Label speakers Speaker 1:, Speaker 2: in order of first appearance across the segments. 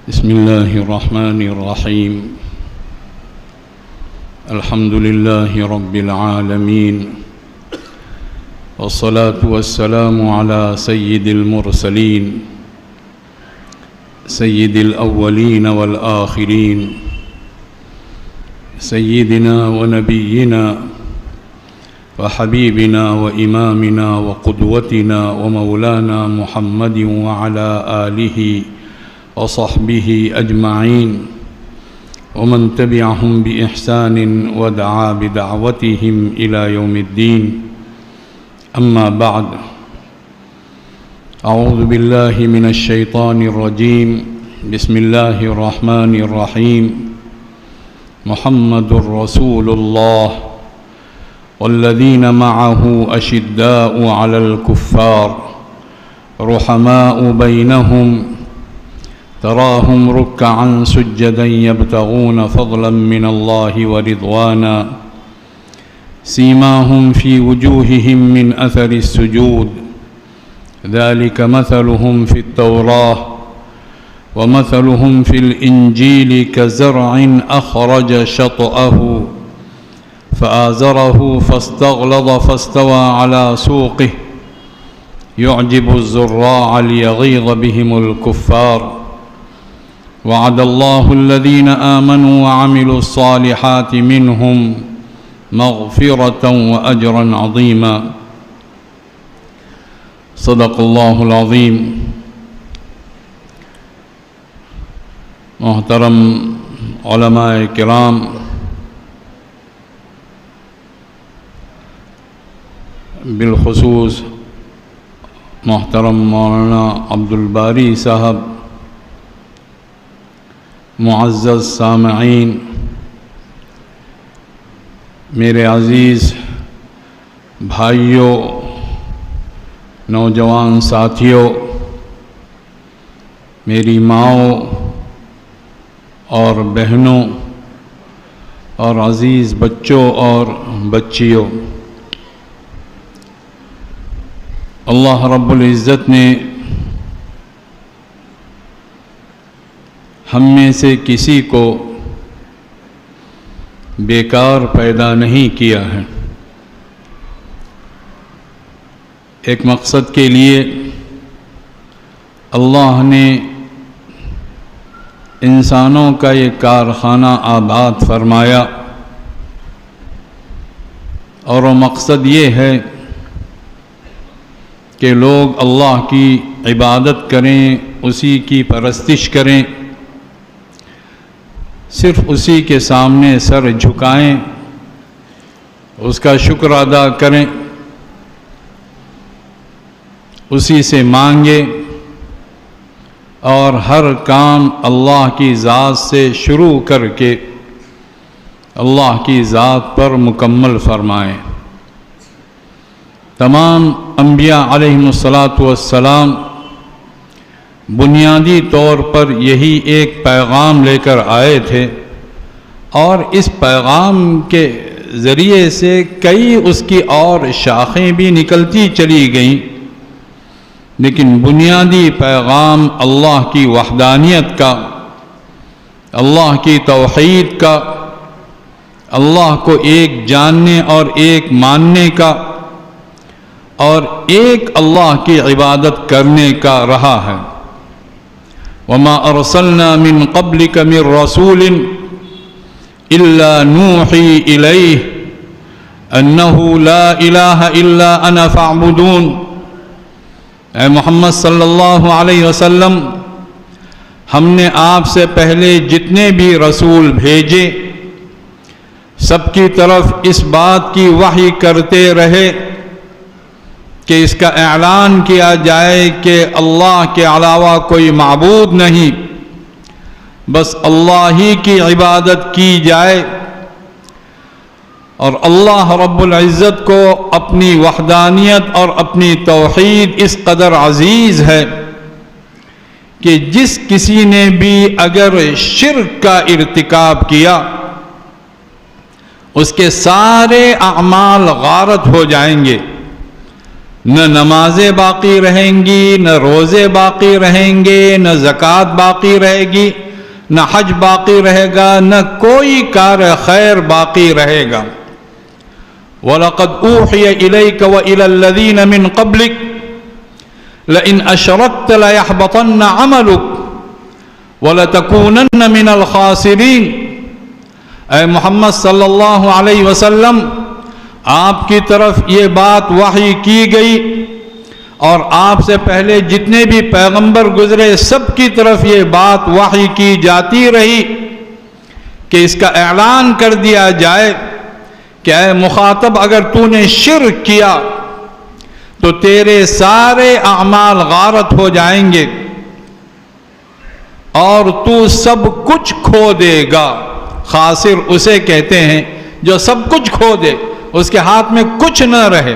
Speaker 1: بسم الله الرحمن الرحيم. الحمد لله رب العالمين، والصلاة والسلام على سيد المرسلين سيد الأولين والآخرين، سيدنا ونبينا وحبيبنا وإمامنا وقدوتنا ومولانا محمد وعلى آله وصحبه أجمعين ومن تبعهم بإحسان ودعا بدعوتهم إلى يوم الدين. أما بعد، أعوذ بالله من الشيطان الرجيم. بسم الله الرحمن الرحيم. محمد رسول الله والذين معه أشداء على الكفار رحماء بينهم تراهم ركعا سجدا يبتغون فضلا من الله ورضوانا سيماهم في وجوههم من أثر السجود ذلك مثلهم في التوراة ومثلهم في الإنجيل كزرع أخرج شطأه فآزره فاستغلظ فاستوى على سوقه يعجب الزراع ليغيظ بهم الكفار وعد الله الذين آمنوا وعملوا الصالحات منهم مغفرة وأجرا عظيما. صدق الله العظيم. محترم علماء کرام، بالخصوص محترم مولانا عبدالباری صاحب، معزز سامعین، میرے عزیز بھائیوں، نوجوان ساتھیوں، میری ماؤں اور بہنوں اور عزیز بچوں اور بچیوں، اللہ رب العزت نے ہم میں سے کسی کو بیکار پیدا نہیں کیا ہے. ایک مقصد کے لیے اللہ نے انسانوں کا یہ کارخانہ آباد فرمایا، اور وہ مقصد یہ ہے کہ لوگ اللہ کی عبادت کریں، اسی کی پرستش کریں، صرف اسی کے سامنے سر جھکائیں، اس کا شکر ادا کریں، اسی سے مانگیں، اور ہر کام اللہ کی ذات سے شروع کر کے اللہ کی ذات پر مکمل فرمائیں. تمام انبیاء علیہم السلام بنیادی طور پر یہی ایک پیغام لے کر آئے تھے، اور اس پیغام کے ذریعے سے کئی اس کی اور شاخیں بھی نکلتی چلی گئیں، لیکن بنیادی پیغام اللہ کی وحدانیت کا، اللہ کی توحید کا، اللہ کو ایک جاننے اور ایک ماننے کا، اور ایک اللہ کی عبادت کرنے کا رہا ہے. وما ارسلنا من قبلك من رسول الا نوحي اليه انه لا اله الا انا فاعبدون. اے محمد صلی اللہ علیہ وسلم، ہم نے آپ سے پہلے جتنے بھی رسول بھیجے سب کی طرف اس بات کی وحی کرتے رہے کہ اس کا اعلان کیا جائے کہ اللہ کے علاوہ کوئی معبود نہیں، بس اللہ ہی کی عبادت کی جائے. اور اللہ رب العزت کو اپنی وحدانیت اور اپنی توحید اس قدر عزیز ہے کہ جس کسی نے بھی اگر شرک کا ارتکاب کیا اس کے سارے اعمال غارت ہو جائیں گے، نہ نمازیں باقی رہیں گی، نہ روزے باقی رہیں گے، نہ زکوٰۃ باقی رہے گی، نہ حج باقی رہے گا، نہ کوئی کار خیر باقی رہے گا۔ وَلَقَدْ أُوحِيَ إِلَيْكَ وَإِلَى الَّذِينَ مِنْ قَبْلِكَ لَئِنْ أَشْرَكْتَ لَيَحْبَطَنَّ عَمَلُكَ وَلَتَكُونَنَّ مِنَ الْخَاسِرِينَ۔ اے محمد صلی اللہ علیہ وسلم، آپ کی طرف یہ بات وحی کی گئی، اور آپ سے پہلے جتنے بھی پیغمبر گزرے سب کی طرف یہ بات وحی کی جاتی رہی کہ اس کا اعلان کر دیا جائے کہ اے مخاطب، اگر تو نے شرک کیا تو تیرے سارے اعمال غارت ہو جائیں گے اور تو سب کچھ کھو دے گا۔ خاسر اسے کہتے ہیں جو سب کچھ کھو دے، اس کے ہاتھ میں کچھ نہ رہے۔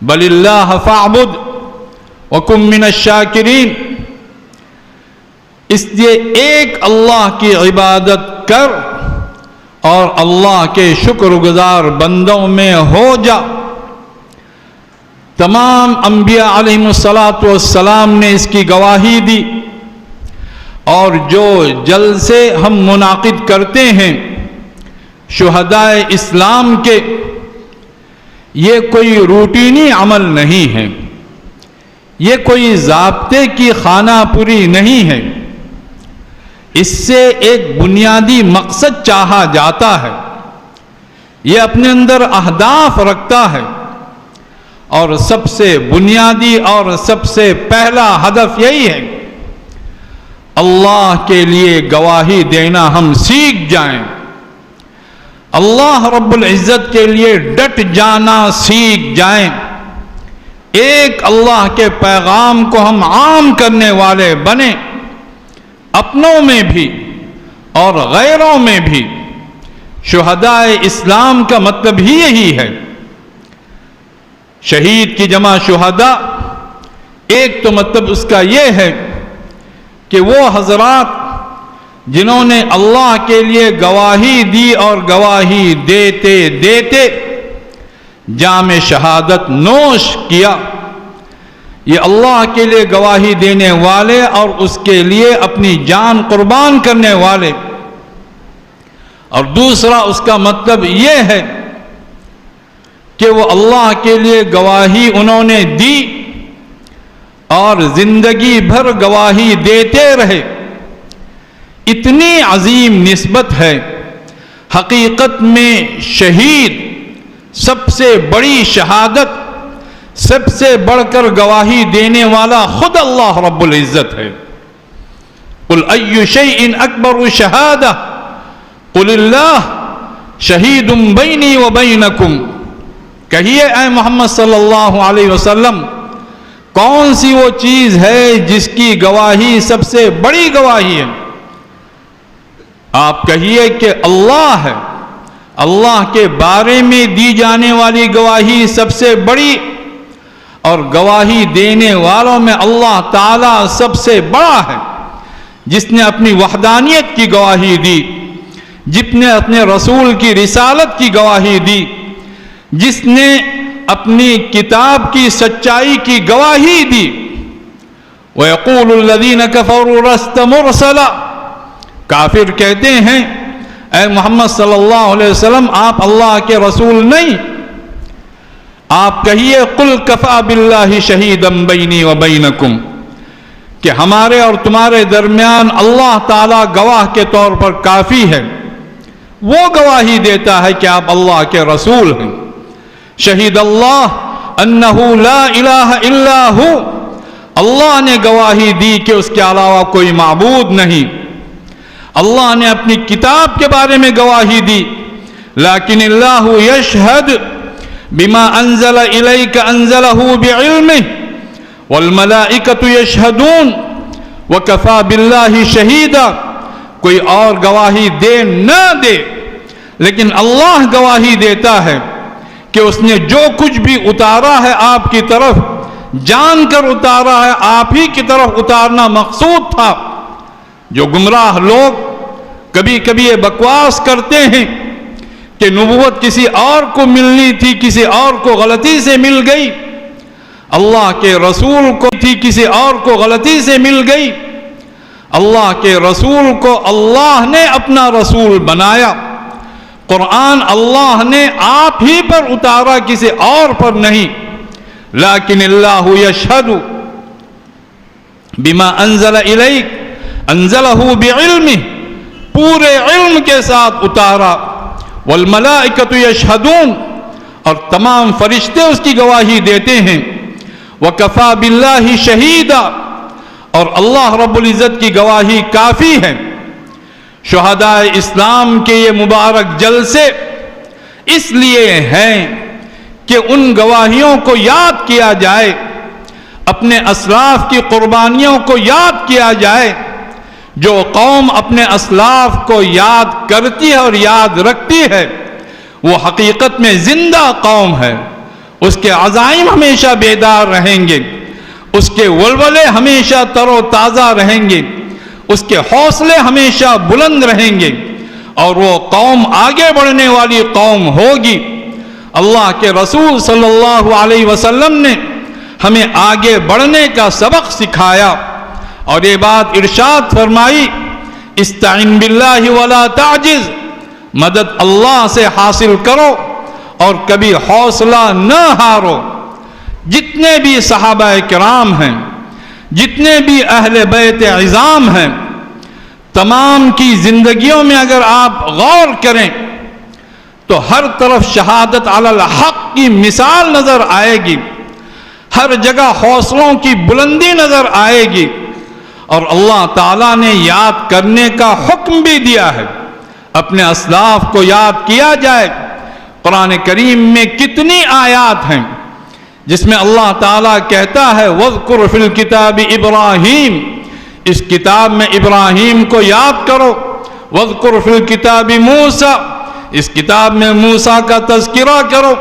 Speaker 1: بل اللہ فاعبد وکن من الشاکرین، اس لیے ایک اللہ کی عبادت کر اور اللہ کے شکر گزار بندوں میں ہو جا۔ تمام انبیاء علیہم السلام نے اس کی گواہی دی، اور جو جلسے ہم منعقد کرتے ہیں شہدائے اسلام کے، یہ کوئی روٹینی عمل نہیں ہے، یہ کوئی ضابطے کی خانہ پوری نہیں ہے، اس سے ایک بنیادی مقصد چاہا جاتا ہے، یہ اپنے اندر اہداف رکھتا ہے، اور سب سے بنیادی اور سب سے پہلا ہدف یہی ہے اللہ کے لیے گواہی دینا ہم سیکھ جائیں، اللہ رب العزت کے لیے ڈٹ جانا سیکھ جائیں، ایک اللہ کے پیغام کو ہم عام کرنے والے بنیں، اپنوں میں بھی اور غیروں میں بھی۔ شہدائے اسلام کا مطلب ہی یہی ہے۔ شہید کی جمع شہداء، ایک تو مطلب اس کا یہ ہے کہ وہ حضرات جنہوں نے اللہ کے لیے گواہی دی اور گواہی دیتے دیتے جام شہادت نوش کیا، یہ اللہ کے لیے گواہی دینے والے اور اس کے لیے اپنی جان قربان کرنے والے۔ اور دوسرا اس کا مطلب یہ ہے کہ وہ اللہ کے لیے گواہی انہوں نے دی اور زندگی بھر گواہی دیتے رہے۔ اتنی عظیم نسبت ہے۔ حقیقت میں شہید سب سے بڑی شہادت، سب سے بڑھ کر گواہی دینے والا خود اللہ رب العزت ہے۔ قل ای شیء اکبر شہادہ قل اللہ شہید بینی و بینکم، کہیے اے محمد صلی اللہ علیہ وسلم، کون سی وہ چیز ہے جس کی گواہی سب سے بڑی گواہی ہے؟ آپ کہیے کہ اللہ ہے، اللہ کے بارے میں دی جانے والی گواہی سب سے بڑی، اور گواہی دینے والوں میں اللہ تعالیٰ سب سے بڑا ہے، جس نے اپنی وحدانیت کی گواہی دی، جس نے اپنے رسول کی رسالت کی گواہی دی، جس نے اپنی کتاب کی سچائی کی گواہی دی۔ وَيَقُولُ الَّذِينَ كَفَرُوا لَسْتَ مُرْسَلًا، کافر کہتے ہیں اے محمد صلی اللہ علیہ وسلم آپ اللہ کے رسول نہیں۔ آپ کہیے قُلْ كَفَى بِاللَّهِ شَهِيدًا بَيْنِي وَبَيْنَكُمْ، کہ ہمارے اور تمہارے درمیان اللہ تعالیٰ گواہ کے طور پر کافی ہے، وہ گواہی دیتا ہے کہ آپ اللہ کے رسول ہیں۔ شہید اللہ انہ لا الہ الا ہو، اللہ نے گواہی دی کہ اس کے علاوہ کوئی معبود نہیں۔ اللہ نے اپنی کتاب کے بارے میں گواہی دی، لیکن اللہ یشہد بما انزل الیک انزلہ بعلمہ والملائکۃ یشہدون وکفی باللہ شہیدا، کوئی اور گواہی دے نہ دے، لیکن اللہ گواہی دیتا ہے کہ اس نے جو کچھ بھی اتارا ہے آپ کی طرف جان کر اتارا ہے، آپ ہی کی طرف اتارنا مقصود تھا۔ جو گمراہ لوگ کبھی کبھی یہ بکواس کرتے ہیں کہ نبوت کسی اور کو ملنی تھی، کسی اور کو غلطی سے مل گئی، اللہ کے رسول کو تھی کسی اور کو غلطی سے مل گئی، اللہ کے رسول کو اللہ نے اپنا رسول بنایا، قرآن اللہ نے آپ ہی پر اتارا، کسی اور پر نہیں۔ لیکن اللہ یشہد بما انزل الیک انزلہ بعلمہ، پورے علم کے ساتھ اتارا، والملائکۃ یشہدون، اور تمام فرشتے اس کی گواہی دیتے ہیں، وکفی باللہ شہیدا، اور اللہ رب العزت کی گواہی کافی ہے۔ شہدائے اسلام کے یہ مبارک جلسے اس لیے ہیں کہ ان گواہیوں کو یاد کیا جائے، اپنے اسلاف کی قربانیوں کو یاد کیا جائے۔ جو قوم اپنے اسلاف کو یاد کرتی ہے اور یاد رکھتی ہے وہ حقیقت میں زندہ قوم ہے، اس کے عزائم ہمیشہ بیدار رہیں گے، اس کے ولولے ہمیشہ تر و تازہ رہیں گے، اس کے حوصلے ہمیشہ بلند رہیں گے، اور وہ قوم آگے بڑھنے والی قوم ہوگی۔ اللہ کے رسول صلی اللہ علیہ وسلم نے ہمیں آگے بڑھنے کا سبق سکھایا، اور یہ بات ارشاد فرمائی، استعن باللہ ولا تعجز، مدد اللہ سے حاصل کرو اور کبھی حوصلہ نہ ہارو۔ جتنے بھی صحابہ کرام ہیں، جتنے بھی اہل بیت عظام ہیں، تمام کی زندگیوں میں اگر آپ غور کریں تو ہر طرف شہادت علی الحق کی مثال نظر آئے گی، ہر جگہ حوصلوں کی بلندی نظر آئے گی، اور اللہ تعالیٰ نے یاد کرنے کا حکم بھی دیا ہے، اپنے اسلاف کو یاد کیا جائے۔ قرآن کریم میں کتنی آیات ہیں جس میں اللہ تعالیٰ کہتا ہے وَاذْكُرْ فِي الْكِتَابِ إِبْرَاهِيمَ، اس کتاب میں ابراہیم کو یاد کرو، وَاذْكُرْ فِي الْكِتَابِ مُوسَى، اس کتاب میں موسیٰ کا تذکرہ کرو،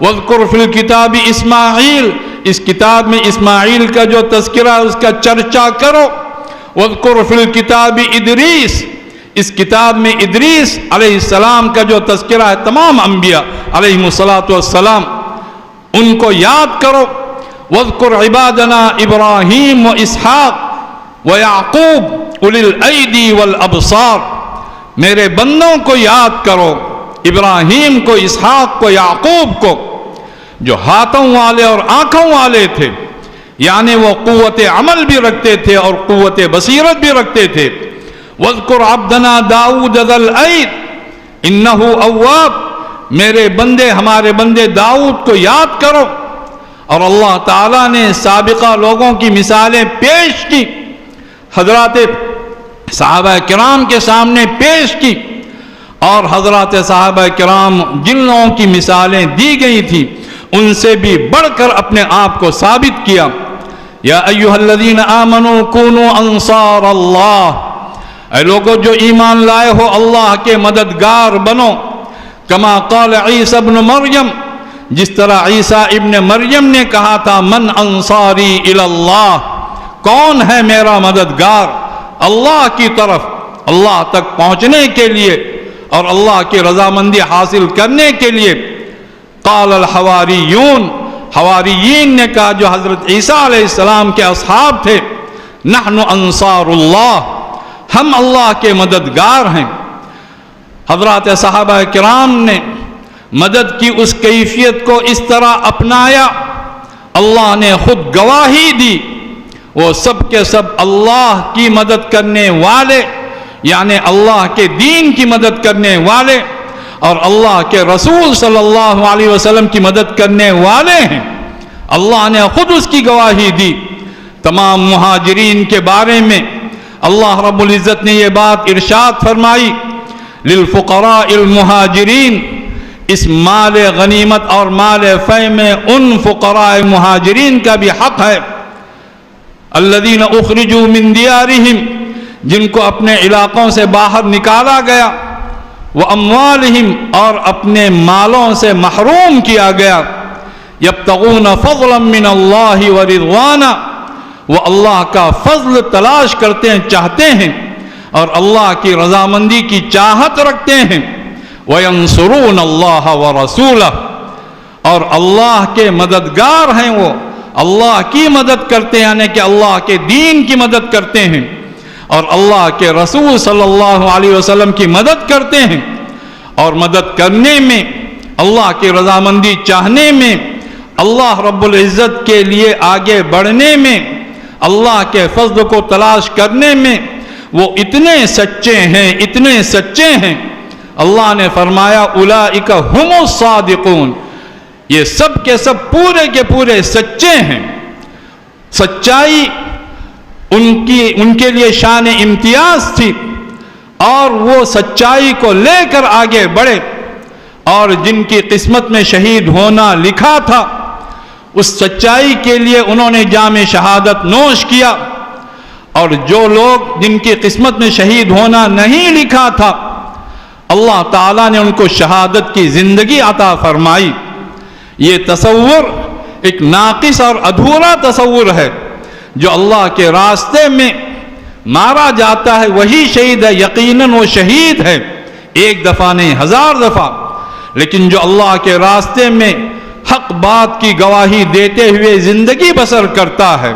Speaker 1: وَاذْكُرْ فِي الْكِتَابِ إِسْمَاعِيل، اس کتاب میں اسماعیل کا جو تذکرہ اس کا چرچا کرو، وَاذْكُرْ فِي الْكِتَابِ إِدْرِيسَ، اس کتاب میں ادریس علیہ السلام کا جو تذکرہ ہے، تمام انبیاء علیہم السلام ان کو یاد کرو، وَاذْكُرْ عِبَادَنَا إِبْرَاهِيمَ وَإِسْحَاقَ وَيَعْقُوبَ أُولِي الْأَيْدِي وَالْأَبْصَارِ، میرے بندوں کو یاد کرو، ابراہیم کو، اسحاق کو، یعقوب کو، جو ہاتھوں والے اور آنکھوں والے تھے، یعنی وہ قوت عمل بھی رکھتے تھے اور قوت بصیرت بھی رکھتے تھے۔ وَاذْكُرْ عَبْدَنَا دَاوُودَ ذَا الْأَيْدِ إِنَّهُ أَوَّابٌ، میرے بندے، ہمارے بندے داؤد کو یاد کرو۔ اور اللہ تعالیٰ نے سابقہ لوگوں کی مثالیں پیش کی، حضرات صحابہ کرام کے سامنے پیش کی، اور حضرات صحابہ کرام جن لوگوں کی مثالیں دی گئی تھی ان سے بھی بڑھ کر اپنے آپ کو ثابت کیا۔ یا ایھا الذین آمنوا کونوا انصار اللہ، اے لوگو جو ایمان لائے ہو اللہ کے مددگار بنو، کما قال عیسی ابن مریم، جس طرح عیسیٰ ابن مریم نے کہا تھا من انصاری الی اللہ، کون ہے میرا مددگار اللہ کی طرف، اللہ تک پہنچنے کے لیے اور اللہ کی رضامندی حاصل کرنے کے لیے۔ قال الحواریون، حواریین نے کہا جو حضرت عیسیٰ علیہ السلام کے اصحاب تھے، نحن انصار اللہ، ہم اللہ کے مددگار ہیں۔ حضرات صحابہ کرام نے مدد کی اس کیفیت کو اس طرح اپنایا، اللہ نے خود گواہی دی، وہ سب کے سب اللہ کی مدد کرنے والے، یعنی اللہ کے دین کی مدد کرنے والے اور اللہ کے رسول صلی اللہ علیہ وسلم کی مدد کرنے والے ہیں۔ اللہ نے خود اس کی گواہی دی۔ تمام مہاجرین کے بارے میں اللہ رب العزت نے یہ بات ارشاد فرمائی، للفقراء المہاجرین، اس مال غنیمت اور مال فے میں ان فقراء مہاجرین کا بھی حق ہے، الذین اخرجوا من دیارہم، جن کو اپنے علاقوں سے باہر نکالا گیا، واموالہم، اور اپنے مالوں سے محروم کیا گیا، یبتغون فضلا من اللہ ورضوانا، وہ اللہ کا فضل تلاش کرتے ہیں، چاہتے ہیں، اور اللہ کی رضامندی کی چاہت رکھتے ہیں، وینصرون اللہ ورسولہ، اور اللہ کے مددگار ہیں وہ، اللہ کی مدد کرتے ہیں، یعنی کہ اللہ کے دین کی مدد کرتے ہیں اور اللہ کے رسول صلی اللہ علیہ وسلم کی مدد کرتے ہیں، اور مدد کرنے میں، اللہ کی رضامندی چاہنے میں، اللہ رب العزت کے لیے آگے بڑھنے میں، اللہ کے فضل کو تلاش کرنے میں وہ اتنے سچے ہیں، اتنے سچے ہیں، اللہ نے فرمایا اولئک ھم الصادقون، یہ سب کے سب پورے کے پورے سچے ہیں۔ سچائی ان کے لیے شان امتیاز تھی، اور وہ سچائی کو لے کر آگے بڑھے، اور جن کی قسمت میں شہید ہونا لکھا تھا اس سچائی کے لیے انہوں نے جام شہادت نوش کیا، اور جو لوگ جن کی قسمت میں شہید ہونا نہیں لکھا تھا اللہ تعالیٰ نے ان کو شہادت کی زندگی عطا فرمائی۔ یہ تصور ایک ناقص اور ادھورا تصور ہے۔ جو اللہ کے راستے میں مارا جاتا ہے وہی شہید ہے، یقیناً وہ شہید ہے، ایک دفعہ نہیں 1000 دفعہ، لیکن جو اللہ کے راستے میں حق بات کی گواہی دیتے ہوئے زندگی بسر کرتا ہے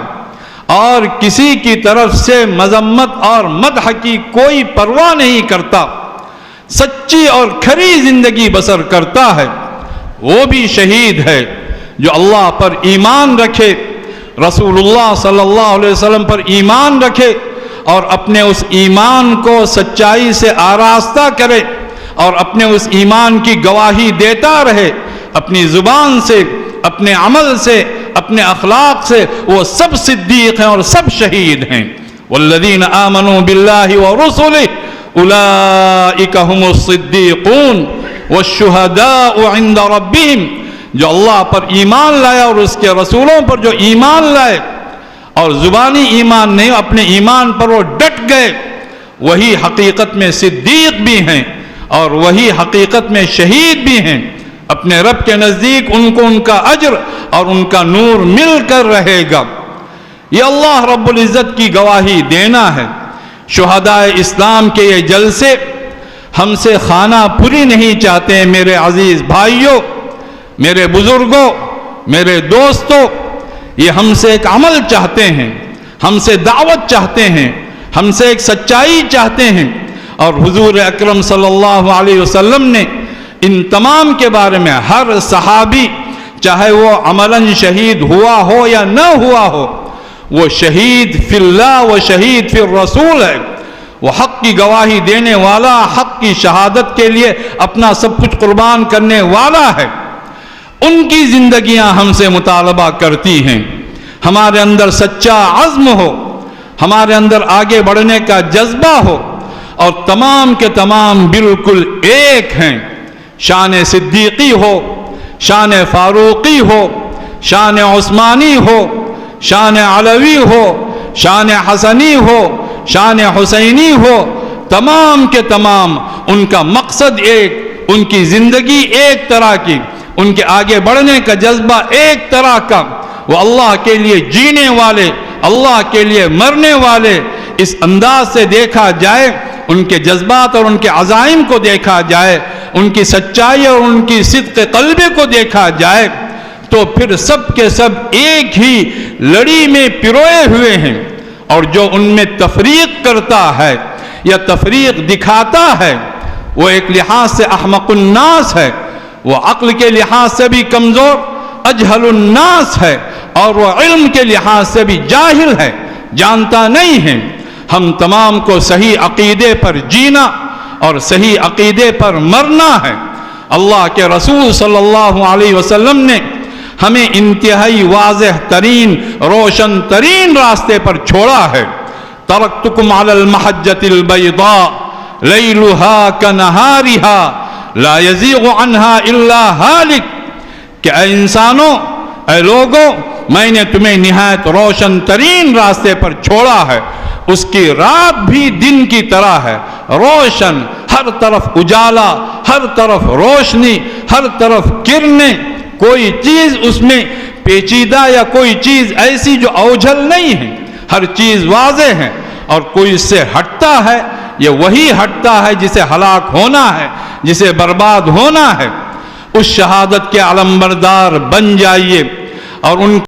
Speaker 1: اور کسی کی طرف سے مذمت اور مدح کی کوئی پرواہ نہیں کرتا، سچی اور کھری زندگی بسر کرتا ہے، وہ بھی شہید ہے۔ جو اللہ پر ایمان رکھے، رسول اللہ صلی اللہ علیہ وسلم پر ایمان رکھے اور اپنے اس ایمان کو سچائی سے آراستہ کرے اور اپنے اس ایمان کی گواہی دیتا رہے، اپنی زبان سے، اپنے عمل سے، اپنے اخلاق سے، وہ سب صدیق ہیں اور سب شہید ہیں۔ والذین آمنوا باللہ ورسلہ اولئک ھم الصدیقون والشہداء عند ربہم، جو اللہ پر ایمان لائے اور اس کے رسولوں پر جو ایمان لائے اور زبانی ایمان نہیں، اپنے ایمان پر وہ ڈٹ گئے، وہی حقیقت میں صدیق بھی ہیں اور وہی حقیقت میں شہید بھی ہیں۔ اپنے رب کے نزدیک ان کو ان کا اجر اور ان کا نور مل کر رہے گا۔ یہ اللہ رب العزت کی گواہی دینا ہے۔ شہدائے اسلام کے یہ جلسے ہم سے خانہ پوری نہیں چاہتے ہیں میرے عزیز بھائیوں، میرے بزرگوں، میرے دوستوں، یہ ہم سے ایک عمل چاہتے ہیں، ہم سے دعوت چاہتے ہیں، ہم سے ایک سچائی چاہتے ہیں، اور حضور اکرم صلی اللہ علیہ وسلم نے ان تمام کے بارے میں ہر صحابی، چاہے وہ عملاً شہید ہوا ہو یا نہ ہوا ہو، وہ شہید فی اللہ و شہید فی الرسول ہے، وہ حق کی گواہی دینے والا، حق کی شہادت کے لیے اپنا سب کچھ قربان کرنے والا ہے۔ ان کی زندگیاں ہم سے مطالبہ کرتی ہیں، ہمارے اندر سچا عزم ہو، ہمارے اندر آگے بڑھنے کا جذبہ ہو، اور تمام کے تمام بالکل ایک ہیں، شان صدیقی ہو، شان فاروقی ہو، شان عثمانی ہو، شان علوی ہو، شان حسنی ہو، شان حسینی ہو، تمام کے تمام ان کا مقصد ایک، ان کی زندگی ایک طرح کی، ان کے آگے بڑھنے کا جذبہ ایک طرح کا، وہ اللہ کے لیے جینے والے، اللہ کے لیے مرنے والے۔ اس انداز سے دیکھا جائے، ان کے جذبات اور ان کے عزائم کو دیکھا جائے، ان کی سچائی اور ان کی صدق قلبی کو دیکھا جائے، تو پھر سب کے سب ایک ہی لڑی میں پروئے ہوئے ہیں، اور جو ان میں تفریق کرتا ہے یا تفریق دکھاتا ہے وہ ایک لحاظ سے احمق الناس ہے، وہ عقل کے لحاظ سے بھی کمزور اجہل الناس ہے، اور وہ علم کے لحاظ سے بھی جاہل ہے، جانتا نہیں ہے۔ ہم تمام کو صحیح عقیدے پر جینا اور صحیح عقیدے پر مرنا ہے۔ اللہ کے رسول صلی اللہ علیہ وسلم نے ہمیں انتہائی واضح ترین، روشن ترین راستے پر چھوڑا ہے۔ ترکتکم علی المحجۃ البیضاء لیلھا کنہارھا لا یزیغ عنہا الا ہالک، کہ اے انسانوں، اے لوگوں، میں نے تمہیں نہایت روشن ترین راستے پر چھوڑا ہے، اس کی رات بھی دن کی طرح ہے، روشن، ہر طرف اجالا، ہر طرف روشنی، ہر طرف کرنیں، کوئی چیز اس میں پیچیدہ یا کوئی چیز ایسی جو اوجھل نہیں ہے، ہر چیز واضح ہے، اور کوئی اس سے ہٹتا ہے، یہ وہی ہٹتا ہے جسے ہلاک ہونا ہے، جسے برباد ہونا ہے۔ اس شہادت کے علمبردار بن جائیے اور ان